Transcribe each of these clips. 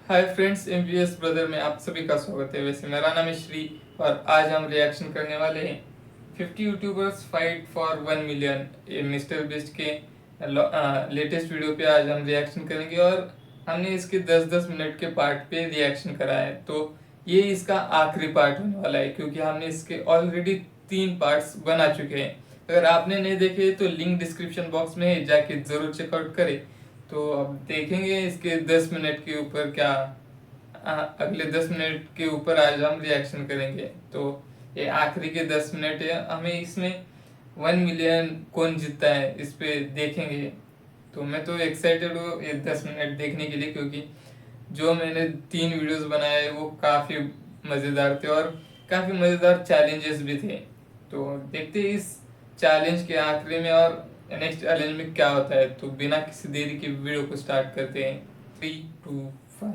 Hi friends, MVS brother में आप सभी का स्वागत है। वैसे मेरा नाम है श्री और आज हम रिएक्शन करने वाले हैं 50 यूट्यूबर्स फाइट फॉर 1 मिलियन, ये मिस्टर बिस्ट के लेटेस्ट वीडियो पे आज हम रिएक्शन करेंगे। और हमने इसके 10-10 मिनट के पार्ट पे रिएक्शन करा है, तो ये इसका आखिरी पार्ट होने वाला है क्योंकि हमने इसके ऑलरेडी 3 पार्ट्स बना चुके हैं। अगर आपने नहीं देखे तो लिंक डिस्क्रिप्शन बॉक्स में है, जाके जरूर चेकआउट करें। तो अब देखेंगे इसके 10 मिनट के ऊपर क्या अगले 10 मिनट के ऊपर आज हम रिएक्शन करेंगे। तो ये आखिरी के 10 मिनट है, हमें इसमें 1 मिलियन कौन जीतता है इस पे देखेंगे। तो मैं तो एक्साइटेड हूँ ये 10 मिनट देखने के लिए, क्योंकि जो मैंने 3 वीडियोस बनाए वो काफ़ी मज़ेदार थे और काफ़ी मज़ेदार चैलेंजेस भी थे। तो देखते हैं इस चैलेंज के आखिरी में और नेक्स्ट चैलेंज में क्या होता है। तो बिना किसी देरी के वीडियो को स्टार्ट करते हैं। 3, 2, 1।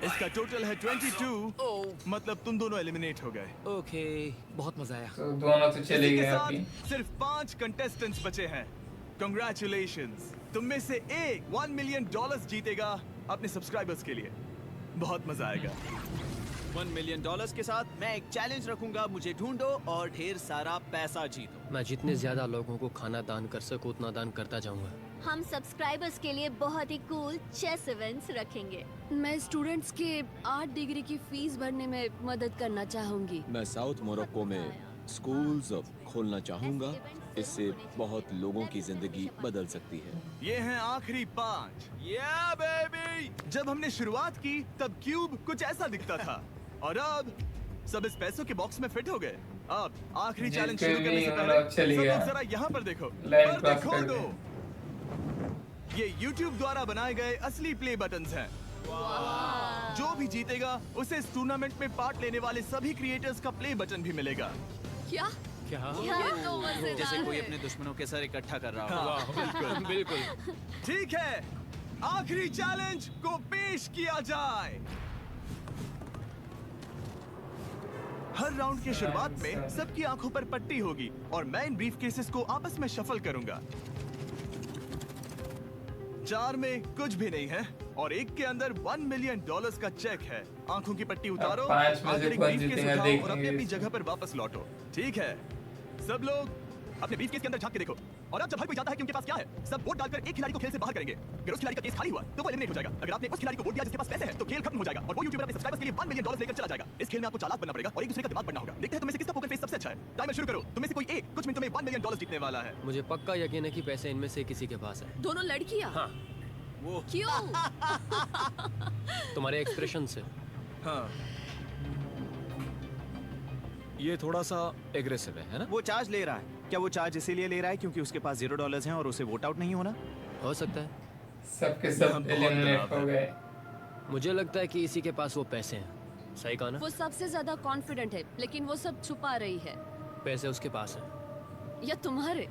इसका टोटल है 22। मतलब तुम दोनों एलिमिनेट हो गए। ओके, बहुत मजा आया। तो दोनों तो चले इसी के गए साथ अभी। सिर्फ 5 कंटेस्टेंट्स बचे हैं। कंग्रेचुलेशंस, तुम में से एक $1 मिलियन जीतेगा अपने सब्सक्राइबर्स के लिए। बहुत मजा आएगा। $1 मिलियन के साथ मैं एक चैलेंज रखूंगा, मुझे ढूंढो और ढेर सारा पैसा जीतो। मैं जितने ज्यादा लोगों को खाना दान कर सकूं उतना दान करता जाऊंगा। हम सब्सक्राइबर्स के लिए बहुत ही कूल चेस इवेंट्स रखेंगे। मैं स्टूडेंट्स के 8 डिग्री की फीस भरने में मदद करना चाहूंगी। मैं साउथ मोरक्को में स्कूल्स खोलना चाहूंगा। इससे बहुत लोगों की जिंदगी बदल सकती है। ये हैं आखिरी 5। या बेबी! जब हमने शुरुआत की तब क्यूब कुछ ऐसा दिखता था और अब सब इस पैसों के बॉक्स में फिट हो गए। अब आखिरी चैलेंज जिसके शुरू करने से भी पहले मतलब चली सब गया। लोग जरा यहाँ पर देखो। लाइन पर्दे क्रॉस खोल कर दो। दे। ये YouTube द्वारा बनाए गए असली प्ले बटन्स हैं। जो भी जीतेगा उसे इस टूर्नामेंट में पार्ट लेने वाले सभी क्रिएटर्स का प्ले बटन भी मिलेगा। क्या? क्या? ये तो मजेदार जैसे कोई है। अपने दुश्मनों के सर इकट्ठा कर रहा हो। हाँ, बिल्कुल। ठीक है, आखिरी चैलेंज को पेश किया जाए। हर राउंड के शुरुआत में सबकी आंखों पर पट्टी होगी और मैं इन ब्रीफ केसेस को आपस में शफल करूंगा। 4 में कुछ भी नहीं है और एक के अंदर $1 मिलियन का चेक है। आंखों की पट्टी उतारो, 5 में से आखिरी कौन ब्रीफकेस जीतेगा उठाओ और देखेंगे अपनी अपनी इसमें। जगह पर वापस लौटो। ठीक है, सब लोग अपने ब्रीफकेस के अंदर झांक के देखो। और अब जब हर कोई जानता है कि उनके पास क्या है, सब वोट डालकर एक खिलाड़ी को खेल से बाहर करेंगे। अगर उस खिलाड़ी का केस खाली हुआ तो वो एलिमिनेट हो जाएगा। अगर आपने उस खिलाड़ी को वोट दिया जिसके पास पैसे हैं तो खेल खत्म हो जाएगा और वो यूट्यूबर अपने सब्सक्राइबर्स के लिए $1 मिलियन लेकर चला जाएगा। इस खेल में आपको चालाक बनना पड़ेगा और एक दूसरे का दिमाग बनना होगा। देखते हैं तुम्हें से किसका पोकर फेस सबसे अच्छा है। टाइमर शुरू करो। तुम्हें से कोई एक कुछ मिनटों में $1 मिलियन जीतने वाला है। मुझे पक्का यकीन है कि पैसे इनमें से किसी के पास है। दोनों लड़कियां? हाँ, वो क्यों? तुम्हारे एक्सप्रेशन से। हाँ, ये थोड़ा सा एग्रेसिव है ना? वो चार्ज ले रहा है। क्या वो चार्ज इसीलिए ले रहा है क्योंकि उसके पास $0 हैं और उसे वोट आउट नहीं होना? हो सकता है। सबके यहाँ सब बहुत एलिमिनेट तनाव हो है। गए। मुझे लगता है कि इसी के पास वो पैसे हैं। सही कहा ना? वो सबसे ज्यादा कॉन्फिडेंट है, लेकिन वो सब छुपा रही है। पैसे उसके पास हैं। या तुम्हारे?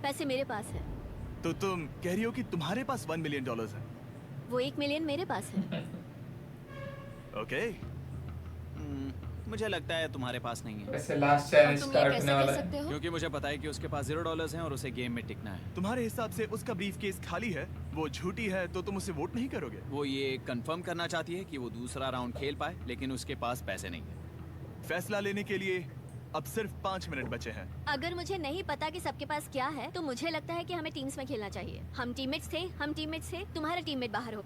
पैसे मेरे पास है। तो तुम कह रही हो कि तुम्हारे पास $1 मिलियन है? वो 1 मिलियन मेरे पास है। ओके, मुझे लगता है तुम्हारे पास नहीं है। वैसे लास्ट और चैलेंज तुम ये स्टार्ट कैसे होने कह वाला है। सकते हो? क्योंकि मुझे पता है कि उसके पास $0 हैं और उसे गेम में टिकना है। तुम्हारे हिसाब से उसका ब्रीफकेस खाली है, वो झूठी है, तो तुम उसे वोट नहीं करोगे? वो ये कंफर्म करना चाहती है कि वो दूसरा राउंड खेल पाए, लेकिन उसके पास पैसे नहीं है। फैसला लेने के लिए अब सिर्फ 5 मिनट बचे हैं। अगर मुझे नहीं पता कि सबके पास क्या है तो मुझे लगता है कि हमें टीम्स में खेलना चाहिए। हम टीममेट्स थे, तुम्हारा टीममेट बाहर हो।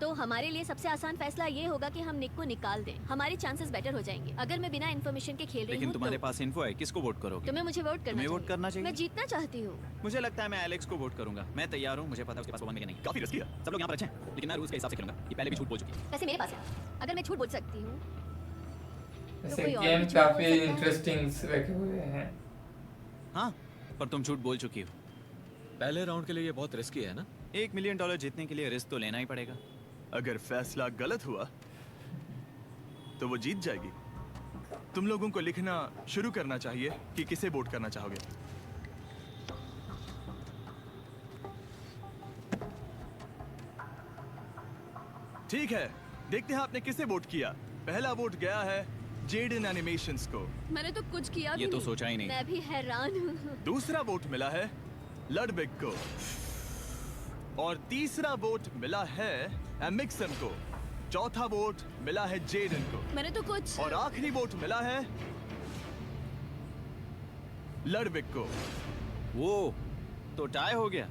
तो हमारे लिए सबसे आसान फैसला ये होगा कि हम निक को निकाल दें। हमारे चांसेस बेटर हो जाएंगे। अगर मैं बिना इन्फॉर्मेशन के खेल रही लेकिन हूँ तुम्हारे तो पास इन्फो है, किसको वोट करोगे? तुम्हें मुझे वोट करना तुम्हें वोट चाहिए। करना चाहिए? मैं जीतना चाहती हूँ। मुझे लगता है मैं एलेक्स को वोट करूंगा। मैं तैयार हूँ, मुझे पता है उसके पास $1 मिलियन नहीं। काफी रिस्की है। सब लोग यहाँ पर अच्छे हैं, लेकिन मैं रूल्स के हिसाब से खेलूंगा। ये पहले भी झूठ बोल चुकी है। पैसे मेरे पास है। अगर मैं झूठ बोल सकती हूँ वैसे कोई और गेम भी झूठ काफी बोल सकता है? इंटरेस्टिंग रखे हुए हैं। हाँ, पर तुम झूठ बोल चुकी हो। पहले राउंड के लिए ये बहुत रिस्की है ना? $1 मिलियन जीतने के लिए रिस्क तो लेना ही पड़ेगा। अगर फैसला गलत हुआ तो वो जीत जाएगी। तुम लोगों को लिखना शुरू करना चाहिए कि किसे वोट करना चाहोगे। ठीक है, देखते हैं आपने किसे वोट किया। पहला वोट गया है जेडन एनिमेशंस को। मैंने तो कुछ किया भी ये तो नहीं। सोचा ही नहीं। मैं भी हैरान हूँ। दूसरा वोट मिला है लडविग को और तीसरा वोट मिला है एमिक्सन को। चौथा वोट मिला है जेडन को मैंने तो कुछ और आखिरी वोट मिला है लडविग को। वो तो टाई हो गया।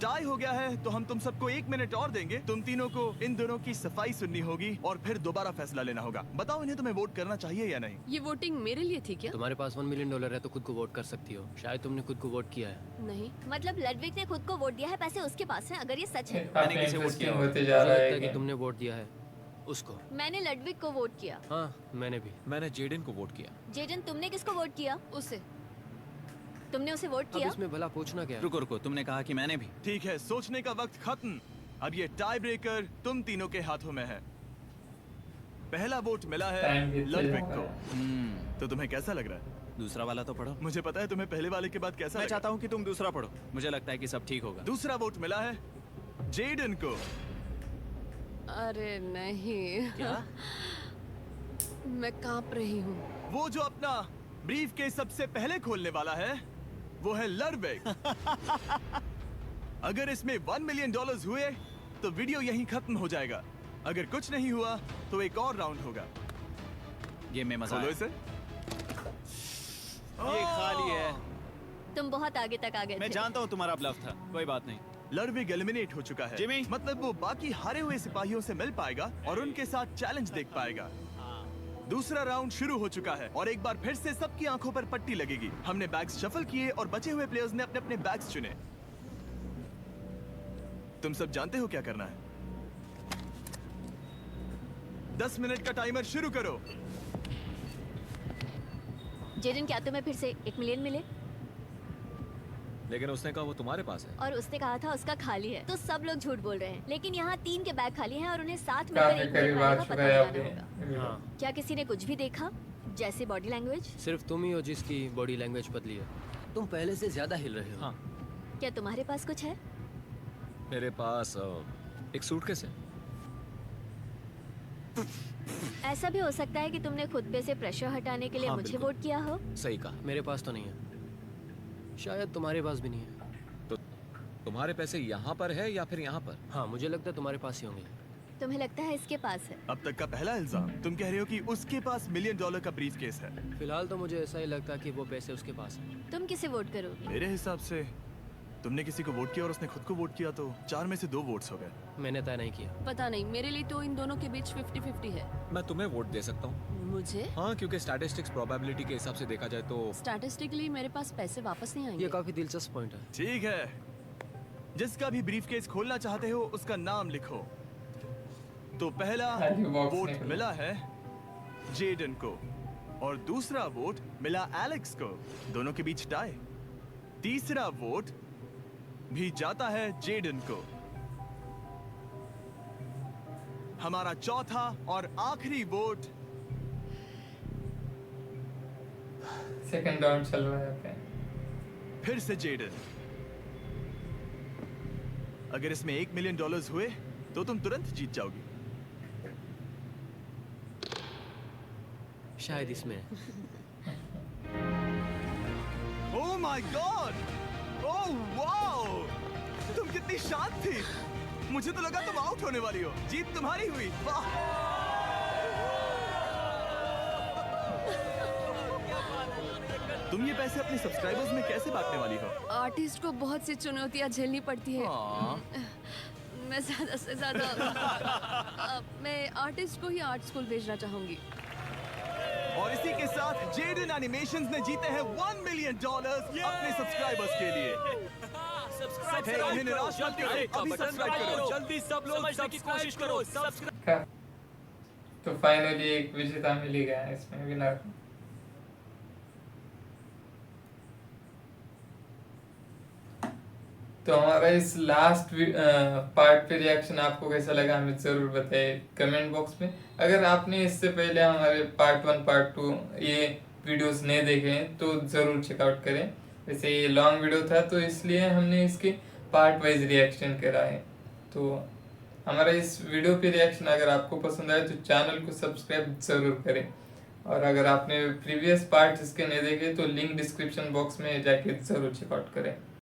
टाई हो गया है तो हम तुम सबको 1 मिनट और देंगे। तुम तीनों को इन दोनों की सफाई सुननी होगी और फिर दोबारा फैसला लेना होगा। बताओ इन्हें तुम्हें वोट करना चाहिए या नहीं। ये वोटिंग मेरे लिए थी क्या? तुम्हारे पास $1 मिलियन है तो खुद को वोट कर सकती हो। शायद तुमने खुद को वोट किया है। नहीं। मतलब लडविग ने खुद को वोट दिया है, पैसे उसके पास हैं। अगर ये सच है। काफी किसे वोट इंटरेस्टिंग किया? होते जा मुझे रहा लगता है है कि game। तुमने वोट दिया है उसको। मैंने लडविग को वोट किया। हाँ, मैंने भी। मैंने जेडन को वोट किया। जेडन, तुमने किसको वोट किया? उसे। तुमने उसे वोट अब किया? इसमें भला पूछना क्या है? रुको रुको, तुमने कहा कि मैंने भी। ठीक है, सोचने का वक्त खत्म। अब ये टाई ब्रेकर तुम तीनों के हाथों में है। पहला वोट मिला है टाइम बीतते जा लडविग रहा को। है। तो तुम्हें कैसा लग रहा है? दूसरा वाला तो पढ़ो। मुझे पता है तुम्हें पहले वाले के बाद कैसा मैं लगा। चाहता हूँ कि तुम दूसरा पढ़ो। मुझे लगता है कि सब ठीक होगा। दूसरा वोट मिला है जेडन को। अरे नहीं। क्या? मैं कांप रही हूँ। वो जो अपना ब्रीफ केस सबसे पहले खोलने वाला है वो है लडविग। अगर इसमें $1 मिलियन हुए तो वीडियो यहीं खत्म हो जाएगा। अगर कुछ नहीं हुआ तो एक और राउंड होगा। गेम में मजा खोलो आया। इसे। ये खाली है। तुम बहुत आगे तक आ गए मैं थे। जानता हूँ तुम्हारा ब्लफ था, कोई बात नहीं। लडविग एलिमिनेट हो चुका है। जिमी! मतलब वो बाकी हारे हुए सिपाहियों से मिल पाएगा और उनके साथ चैलेंज देख पाएगा। दूसरा राउंड शुरू हो चुका है और एक बार फिर से सबकी आंखों पर पट्टी लगेगी। हमने बैग्स शफल किए और बचे हुए प्लेयर्स ने अपने अपने बैग्स चुने। तुम सब जानते हो क्या करना है। 10 मिनट का टाइमर शुरू करो। जेडन, क्या तुम्हें फिर से 1 मिलियन मिले? लेकिन उसने कहा वो तुम्हारे पास है। और उसने कहा था उसका खाली है। तो सब लोग झूठ बोल रहे हैं। लेकिन यहाँ 3 के बैग खाली हैं और उन्हें साथ मिलकर काफी 1 करीब मिलियन आ वाले का चुका पता है लगाना अभी। होगा। हाँ, क्या किसी ने कुछ भी देखा? जैसे बॉडी लैंग्वेज? सिर्फ तुम ही हो जिसकी बॉडी लैंग्वेज बदली है। तुम पहले से ज्यादा हिल रहे हो। हाँ। क्या तुम्हारे पास कुछ है? मेरे पास एक सूटकेस है। ऐसा भी हो सकता है कि तुमने खुद पे से प्रेशर हटाने के लिए हाँ, मुझे बिल्कुल। वोट किया हो। सही कहा। मेरे पास तो नहीं है। शायद तुम्हारे पास भी नहीं है। तो तुम्हारे पैसे यहाँ पर है या फिर यहाँ पर? हाँ, मुझे लगता है तुम्हारे पास ही होंगे। तुम्हें लगता है इसके पास है? अब तक का पहला इल्जाम। तुम कह रहे हो कि उसके पास $1 मिलियन का ब्रीफ केस है। फिलहाल तो मुझे ऐसा ही लगता है कि वो पैसे उसके पास हैं। तुम किसे वोट करोगे? मेरे हिसाब से तुमने किसी को वोट किया और उसने खुद को वोट किया तो 4 में से 2 वोट्स हो गए। मैंने तय नहीं किया। पता नहीं, मेरे लिए तो इन दोनों के बीच 50-50 है। मैं तुम्हें वोट दे सकता हूँ। मुझे? हाँ, क्योंकि स्टैटिस्टिक्स प्रोबेबिलिटी के हिसाब से देखा जाए तो स्टैटिस्टिकली मेरे पास पैसे वापस नहीं आएंगे। ये काफी दिलचस्प पॉइंट है। ठीक है, जिसका भी ब्रीफ केस खोलना चाहते हो उसका नाम लिखो। तो पहला खाली बॉक्स वोट निकला। मिला है जेडन को और दूसरा वोट मिला एलेक्स को। दोनों के बीच टाई। तीसरा वोट भी जाता है जेडन को। हमारा चौथा और आखिरी वोट सेकंड राउंड चल रहा है यहाँ पे। फिर से जेडन। अगर इसमें $1 मिलियन हुए तो तुम तुरंत जीत जाओगी। शायद इसमें। Oh my God! Oh wow! तुम कितनी शांत थी। मुझे तो लगा तुम आउट होने वाली हो। जीत तुम्हारी हुई। वाह! तुम ये पैसे अपने सब्सक्राइबर्स में कैसे बांटने वाली हो? आर्टिस्ट को बहुत सी चुनौतियाँ झेलनी पड़ती है। मैं ज्यादा से ज्यादा मैं आर्टिस्ट को ही आर्ट स्कूल भेजना चाहूंगी। और इसी के साथ जेडन एनिमेशंस ने जीते हैं $1 मिलियन अपने सब्सक्राइबर्स के लिए। Hey, उन्हें निराश मत करो, अभी सब्सक्राइब करो। जल्दी सब लोग समझने की कोशिश करो। तो फाइनली एक विजेता मिल ही गया है इसमें, विनर। तो हमारा इस लास्ट पार्ट पे रिएक्शन आपको कैसा लगा हमें ज़रूर बताइए कमेंट बॉक्स में। अगर आपने इससे पहले हमारे पार्ट 1 पार्ट 2 ये वीडियोस नहीं देखे हैं तो ज़रूर चेकआउट करें। वैसे ये लॉन्ग वीडियो था तो इसलिए हमने इसके पार्ट वाइज रिएक्शन करा है। तो हमारा इस वीडियो पे रिएक्शन अगर आपको पसंद आए तो चैनल को सब्सक्राइब जरूर करें, और अगर आपने प्रीवियस पार्ट इसके नहीं देखे तो लिंक डिस्क्रिप्शन बॉक्स में जाके जरूर चेकआउट करें।